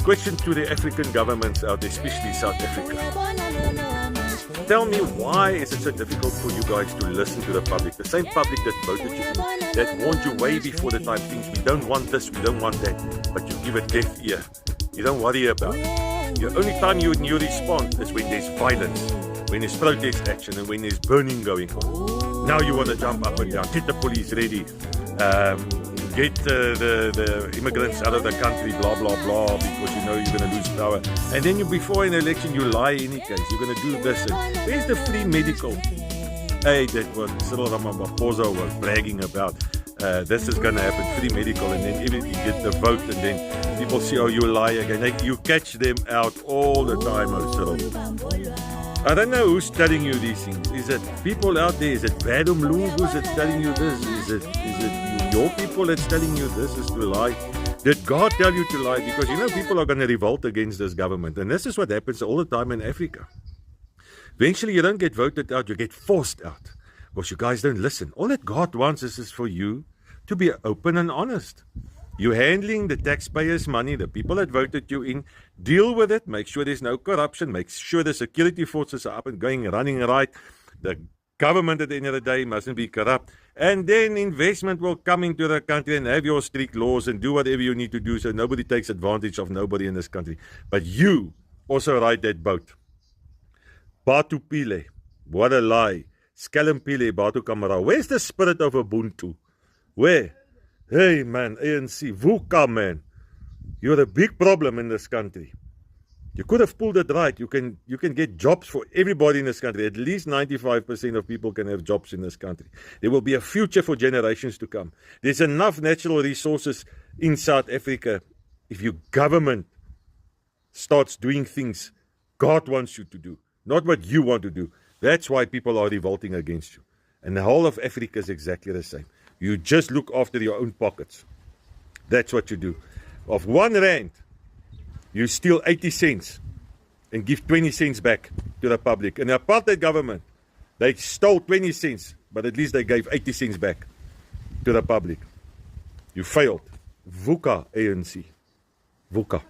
question to the African governments out there, especially South Africa. Tell me, why is it so difficult for you guys to listen to the public? The same public that voted you in, that warned you way before the time things, we don't want this, we don't want that, but you give a deaf ear. You don't worry about it. The only time you respond is when there's violence, when there's protest action, and when there's burning going on. Now you want to jump up and down, get the police ready, get the immigrants out of the country, blah, blah, blah, because you know you're going to lose power. And then before an election, you lie in any case. You're going to do this. And where's the free medical aid that what Cyril Ramaphosa was bragging about? This is going to happen, free medical, and then even you get the vote, and then people see, oh, you lie again. You catch them out all the time, oh, Cyril. I don't know who's telling you these things. Is it people out there? Is it Badum Lungus that's telling you this? Is it your people that's telling you this is to lie? Did God tell you to lie? Because you know people are going to revolt against this government. And this is what happens all the time in Africa. Eventually you don't get voted out, you get forced out. Because you guys don't listen. All that God wants is for you to be open and honest. You're handling the taxpayers' money, the people that voted you in. Deal with it. Make sure there's no corruption. Make sure the security forces are up and going, running right. The government at the end of the day mustn't be corrupt. And then investment will come into the country and have your strict laws and do whatever you need to do so nobody takes advantage of nobody in this country. But you also ride that boat. Batu Pile. What a lie. Scalampile, Batu Kamara. Where's the spirit of Ubuntu? Where? Hey man, ANC, VUCA man, you're a big problem in this country. You could have pulled it right. You can get jobs for everybody in this country. At least 95% of people can have jobs in this country. There will be a future for generations to come. There's enough natural resources in South Africa. If your government starts doing things God wants you to do, not what you want to do, that's why people are revolting against you. And the whole of Africa is exactly the same. You just look after your own pockets. That's what you do. Of 1 rand, you steal 80 cents and give 20 cents back to the public. And the apartheid government, they stole 20 cents, but at least they gave 80 cents back to the public. You failed. VUCA ANC. VUCA.